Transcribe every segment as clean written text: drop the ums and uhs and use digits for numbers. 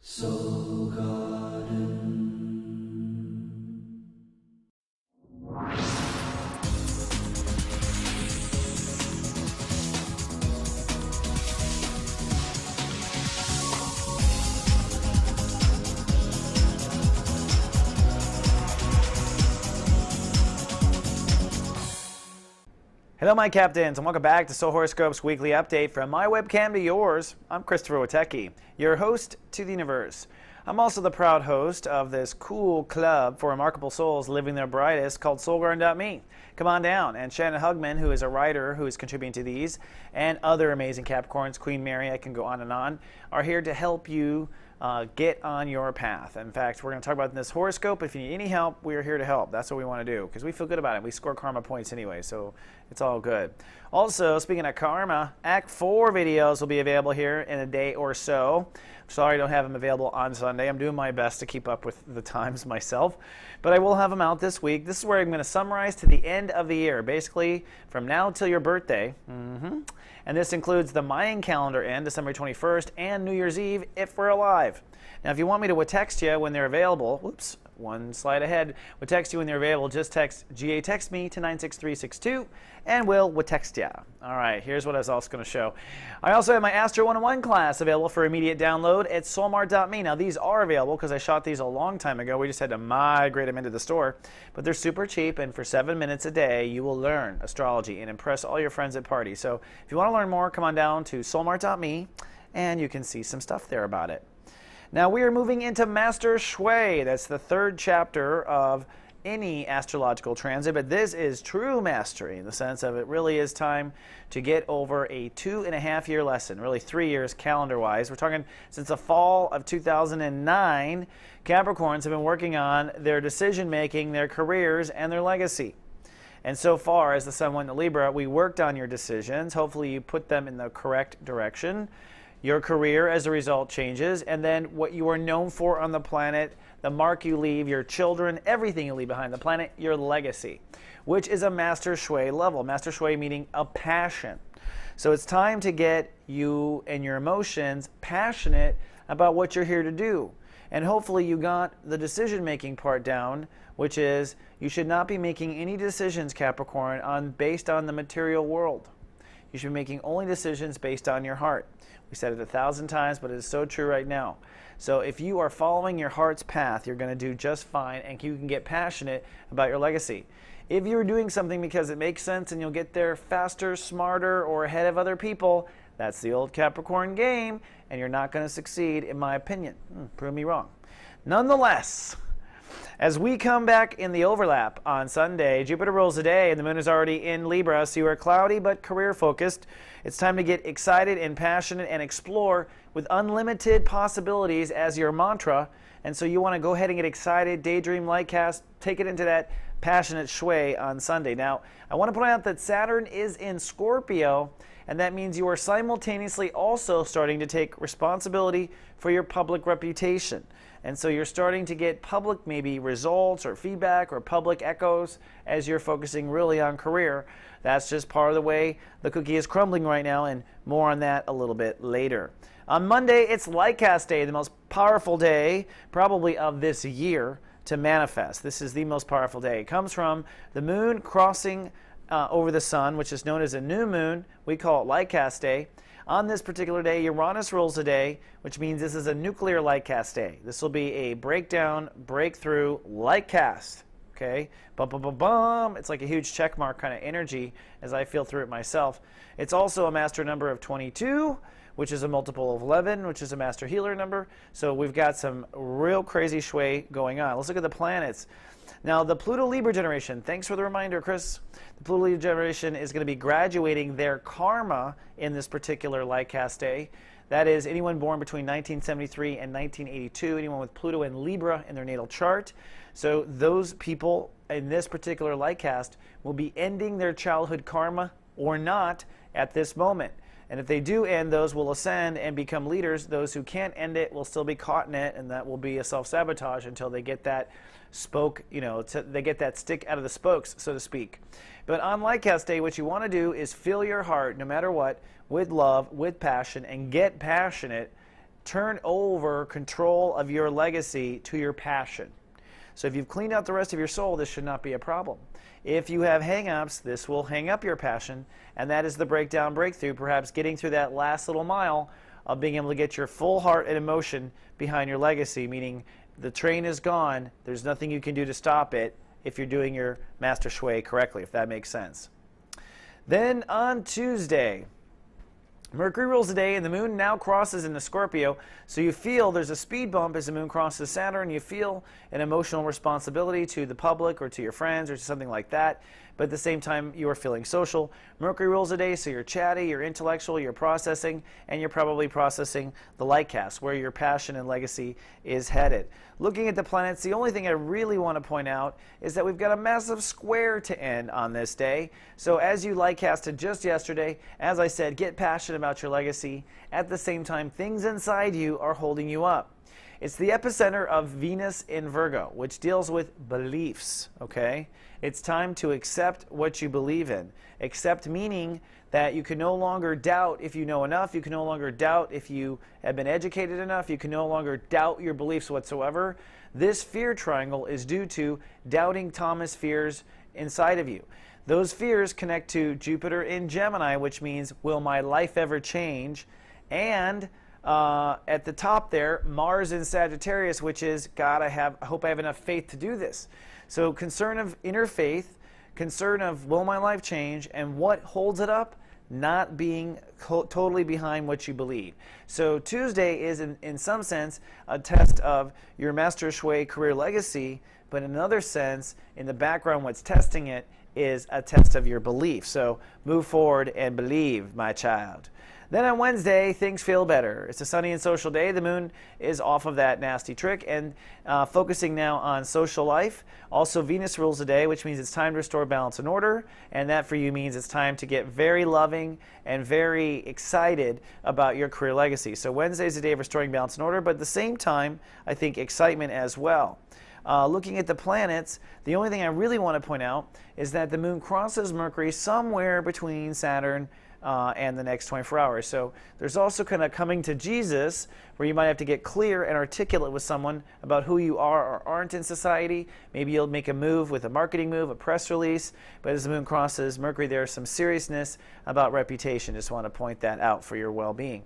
Soul Garden. Hello my captains, and welcome back to Soul Horoscopes Weekly Update from my webcam to yours. I'm Christopher Witecki, your host to the universe. I'm also the proud host of this cool club for remarkable souls living their brightest called soulgarden.me. Come on down, and Shannon Hugman, who is a writer who is contributing to these, and other amazing Capricorns, Queen Mary, I can go on, are here to help you get on your path. In fact, we're going to talk about in this horoscope. If you need any help, we are here to help. That's what we want to do because we feel good about it. We score karma points anyway, so it's all good. Also, speaking of karma, Act 4 videos will be available here in a day or so. Sorry I don't have them available on Sunday. I'm doing my best to keep up with the times myself, but I will have them out this week. This is where I'm going to summarize to the end of the year, basically from now till your birthday. And this includes the Mayan calendar end, December 21st, and New Year's Eve, if we're alive. Now, if you want me to text you when they're available, whoops, one slide ahead, we'll text you when they're available. Just text GA Text Me to 96362, and we'll text you. All right, here's what I was also going to show. I also have my Astro 101 class available for immediate download at soulmart.me. Now, these are available because I shot these a long time ago. We just had to migrate them into the store, but they're super cheap, and for 7 minutes a day, you will learn astrology and impress all your friends at parties. So if you want to learn more, come on down to soulmart.me, and you can see some stuff there about it. Now we are moving into Master Shui. That's the third chapter of any astrological transit, but this is true mastery in the sense of it really is time to get over a 2.5-year lesson, really 3 years calendar-wise. We're talking since the fall of 2009, Capricorns have been working on their decision-making, their careers, and their legacy. And so far, as the sun went to Libra, we worked on your decisions. Hopefully you put them in the correct direction. Your career, as a result, changes, and then what you are known for on the planet, the mark you leave, your children, everything you leave behind the planet, your legacy, which is a Master Shui level. Master Shui meaning a passion. So it's time to get you and your emotions passionate about what you're here to do. And hopefully you got the decision-making part down, which is you should not be making any decisions, Capricorn, based on the material world. You should be making only decisions based on your heart. We said it 1,000 times, but it is so true right now. So if you are following your heart's path, you're going to do just fine, and you can get passionate about your legacy. If you're doing something because it makes sense and you'll get there faster, smarter, or ahead of other people, that's the old Capricorn game, and you're not going to succeed, in my opinion. Prove me wrong. Nonetheless, as we come back in the overlap on Sunday, Jupiter rules the day and the moon is already in Libra, so you are cloudy but career focused. It's time to get excited and passionate and explore with unlimited possibilities as your mantra. And so you want to go ahead and get excited, daydream, lightcast, take it into that passionate shui on Sunday. Now, I want to point out that Saturn is in Scorpio, and that means you are simultaneously also starting to take responsibility for your public reputation. And so you're starting to get public maybe results or feedback or public echoes as you're focusing really on career. That's just part of the way the cookie is crumbling right now, and more on that a little bit later. On Monday, it's Lightcast Day, the most powerful day probably of this year to manifest. This is the most powerful day. It comes from the moon crossing over the sun, which is known as a new moon. We call it Lightcast Day. On this particular day, Uranus rules the day, which means this is a nuclear lightcast day. This will be a breakdown, breakthrough lightcast. Okay? Bum, bum, bum, bum. It's like a huge check mark kind of energy as I feel through it myself. It's also a master number of 22, which is a multiple of 11, which is a master healer number. So we've got some real crazy shui going on. Let's look at the planets. Now, the Pluto-Libra generation, thanks for the reminder, Chris. The Pluto-Libra generation is going to be graduating their karma in this particular Lightcast Day. That is anyone born between 1973 and 1982, anyone with Pluto and Libra in their natal chart. So those people in this particular Lightcast will be ending their childhood karma or not at this moment. And if they do end, those will ascend and become leaders. Those who can't end it will still be caught in it, and that will be a self-sabotage until they get that spoke, they get that stick out of the spokes, so to speak. But on Lightcast Day, what you want to do is fill your heart, no matter what, with love, with passion, and get passionate turn over control of your legacy to your passion. So if you've cleaned out the rest of your soul, this should not be a problem. If you have hang-ups, this will hang up your passion, and that is the breakdown breakthrough, perhaps getting through that last little mile of being able to get your full heart and emotion behind your legacy, meaning the train is gone, there's nothing you can do to stop it if you're doing your master shui correctly, if that makes sense. Then on Tuesday, Mercury rules the day, and the moon now crosses into Scorpio, so you feel there's a speed bump as the moon crosses Saturn. You feel an emotional responsibility to the public or to your friends or to something like that, but at the same time, you are feeling social. Mercury rules the day, so you're chatty, you're intellectual, you're processing, and you're probably processing the lightcast, where your passion and legacy is headed. Looking at the planets, the only thing I really want to point out is that we've got a massive square to end on this day. So as you lightcasted just yesterday, as I said, get passionate about your legacy. At the same time, things inside you are holding you up. It's the epicenter of Venus in Virgo, which deals with beliefs, okay? It's time to accept what you believe in. Accept meaning that you can no longer doubt if you know enough. You can no longer doubt if you have been educated enough. You can no longer doubt your beliefs whatsoever. This fear triangle is due to doubting Thomas fears inside of you. Those fears connect to Jupiter in Gemini, which means, will my life ever change? And at the top there, Mars in Sagittarius, which is, God, I hope I have enough faith to do this. So concern of inner faith, concern of will my life change, and what holds it up? Not being totally behind what you believe. So Tuesday is, in some sense, a test of your master shui career legacy, but in another sense, in the background, what's testing it is a test of your belief. So move forward and believe, my child. Then on Wednesday, things feel better. It's a sunny and social day. The moon is off of that nasty trick and focusing now on social life. Also, Venus rules the day, which means it's time to restore balance and order. And that for you means it's time to get very loving and very excited about your career legacy. So Wednesday is a day of restoring balance and order, but at the same time, I think excitement as well. Looking at the planets, the only thing I really want to point out is that the moon crosses Mercury somewhere between Saturn and the next 24 hours. So there's also kind of coming to Jesus, where you might have to get clear and articulate with someone about who you are or aren't in society. Maybe you'll make a move with a marketing move, a press release, but as the moon crosses Mercury, there's some seriousness about reputation. Just want to point that out for your well-being.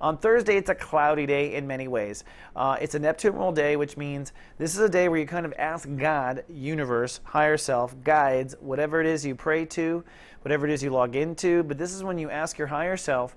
On Thursday, it's a cloudy day in many ways. It's a Neptune rule day, which means this is a day where you kind of ask God, universe, higher self, guides, whatever it is you pray to, whatever it is you log into, but this is when you ask your higher self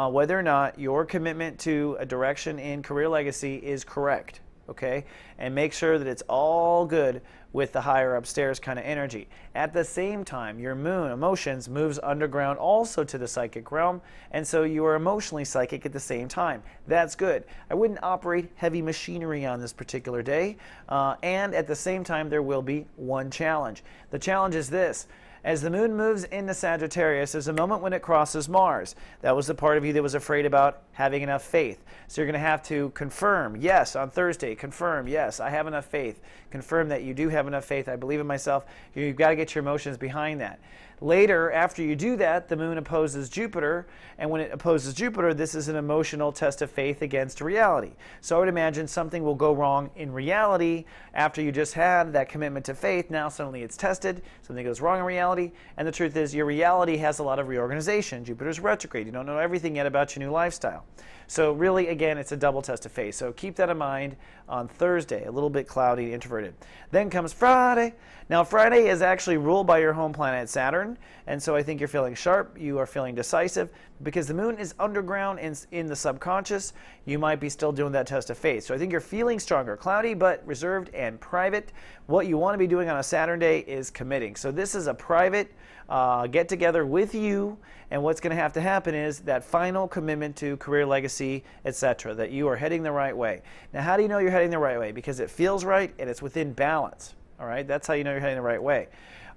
whether or not your commitment to a direction in career legacy is correct, okay? And make sure that it's all good with the higher upstairs kind of energy. At the same time, your moon, emotions, moves underground also to the psychic realm, and so you are emotionally psychic at the same time. That's good. I wouldn't operate heavy machinery on this particular day, and at the same time, there will be one challenge. The challenge is this. As the moon moves into Sagittarius, there's a moment when it crosses Mars. That was the part of you that was afraid about having enough faith. So you're going to have to confirm, yes, on Thursday, confirm, yes, I have enough faith. Confirm that you do have enough faith. I believe in myself. You've got to get your emotions behind that. Later, after you do that, the moon opposes Jupiter, and when it opposes Jupiter, this is an emotional test of faith against reality. So I would imagine something will go wrong in reality after you just had that commitment to faith. Now suddenly it's tested, something goes wrong in reality, and the truth is your reality has a lot of reorganization. Jupiter's retrograde. You don't know everything yet about your new lifestyle. So really, again, it's a double test of faith. So keep that in mind on Thursday, a little bit cloudy, introverted. Then comes Friday. Now, Friday is actually ruled by your home planet Saturn, and so I think you're feeling sharp, you are feeling decisive, because the moon is underground in the subconscious. You might be still doing that test of faith. So I think you're feeling stronger, cloudy, but reserved and private. What you want to be doing on a Saturn day is committing. So this is a private get-together with you, and what's going to have to happen is that final commitment to career legacy, etc., that you are heading the right way. Now, how do you know you're heading the right way? Because it feels right and it's within balance. All right, that's how you know you're heading the right way.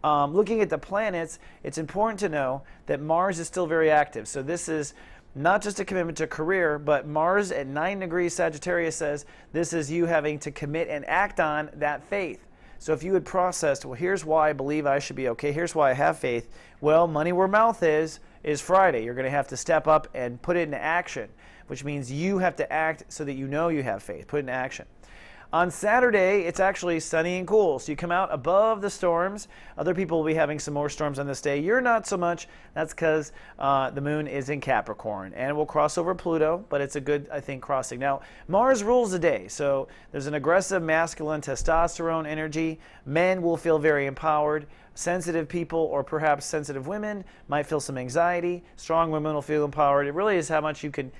Looking at the planets, it's important to know that Mars is still very active. So this is not just a commitment to career, but Mars at 9 degrees Sagittarius says this is you having to commit and act on that faith. So if you had processed, well, here's why I believe I should be okay, here's why I have faith, well, money where mouth is Friday. You're going to have to step up and put it into action. which means you have to act so that you know you have faith. Put it in action. On Saturday, it's actually sunny and cool, so you come out above the storms. Other people will be having some more storms on this day. You're not so much. That's because the moon is in Capricorn, and it will cross over Pluto, but it's a good, I think, crossing. Now, Mars rules the day, so there's an aggressive masculine testosterone energy. Men will feel very empowered. Sensitive people, or perhaps sensitive women, might feel some anxiety. Strong women will feel empowered. It really is how much you can,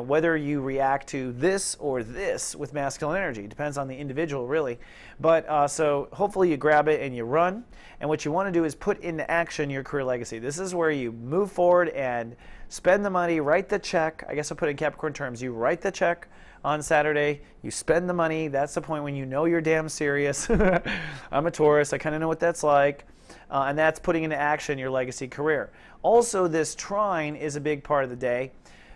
whether you react to this or this with masculine energy. It depends on the individual, really. But so hopefully you grab it and you run. And what you want to do is put into action your career legacy. This is where you move forward and spend the money, write the check. I guess I'll put it in Capricorn terms. You write the check on Saturday, you spend the money. That's the point when you know you're damn serious. I'm a Taurus. I kind of know what that's like. And that's putting into action your legacy career. Also, this trine is a big part of the day.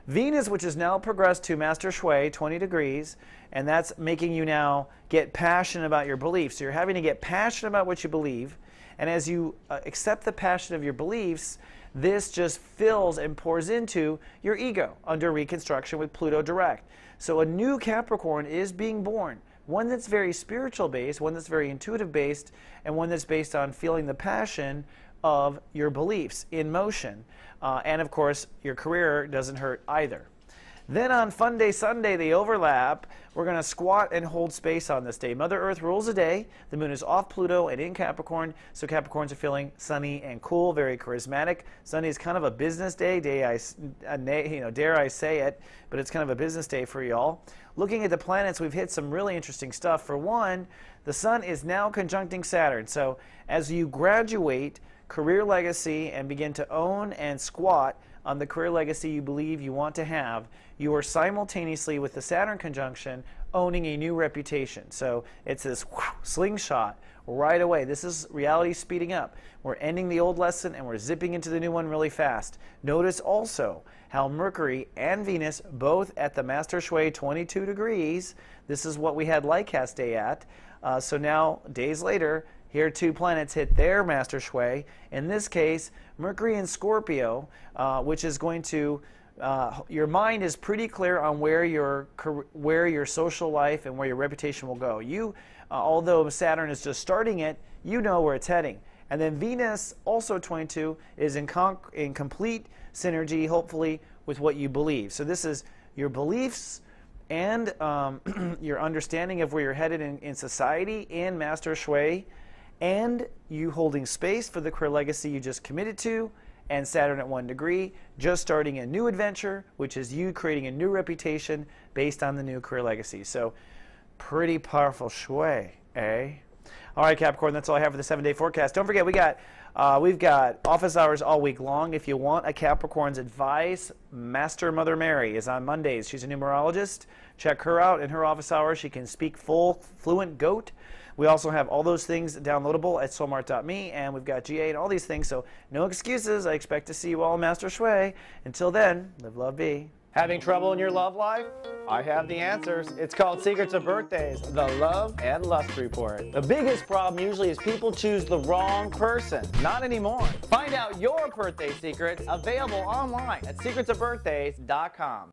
Venus, which has now progressed to Master Shui, 20 degrees, and that's making you now get passionate about your beliefs. So you're having to get passionate about what you believe, and as you accept the passion of your beliefs, this just fills and pours into your ego under reconstruction with Pluto direct. So a new Capricorn is being born, one that's very spiritual based, one that's very intuitive based, and one that's based on feeling the passion of your beliefs in motion. And of course, your career doesn't hurt either. Then on Fun Day Sunday, they overlap. We're going to squat and hold space on this day. Mother Earth rules the day. The moon is off Pluto and in Capricorn, so Capricorns are feeling sunny and cool, very charismatic. Sunday is kind of a business day, dare I say it, but it's kind of a business day for y'all. Looking at the planets, we've hit some really interesting stuff. For one, the sun is now conjuncting Saturn. So as you graduate career legacy and begin to own and squat on the career legacy you believe you want to have, you are simultaneously with the Saturn conjunction owning a new reputation. So it's this slingshot right away. This is reality speeding up. We're ending the old lesson and we're zipping into the new one really fast. Notice also how Mercury and Venus both at the Master Shui 22 degrees. This is what we had lightcast day at. So now, days later, here two planets hit their Master Shui. In this case, Mercury in Scorpio, which is going to, your mind is pretty clear on where your social life and where your reputation will go. You, although Saturn is just starting it, you know where it's heading. And then Venus, also 22, is in complete synergy, hopefully, with what you believe. So this is your beliefs and your understanding of where you're headed in society in Master Shui, and you holding space for the career legacy you just committed to, and Saturn at 1 degree, just starting a new adventure, which is you creating a new reputation based on the new career legacy. So pretty powerful Shui, eh? All right, Capricorn, that's all I have for the 7-day forecast. Don't forget, we've got office hours all week long. If you want a Capricorn's advice, Master Mother Mary is on Mondays. She's a numerologist. Check her out in her office hours. She can speak fluent goat. We also have all those things downloadable at soulmart.me, and we've got GA and all these things, so no excuses. I expect to see you all in Master Shui. Until then, live, love, be. Having trouble in your love life? I have the answers. It's called Secrets of Birthdays, the Love and Lust Report. The biggest problem usually is people choose the wrong person. Not anymore. Find out your birthday secrets, available online at secretsofbirthdays.com.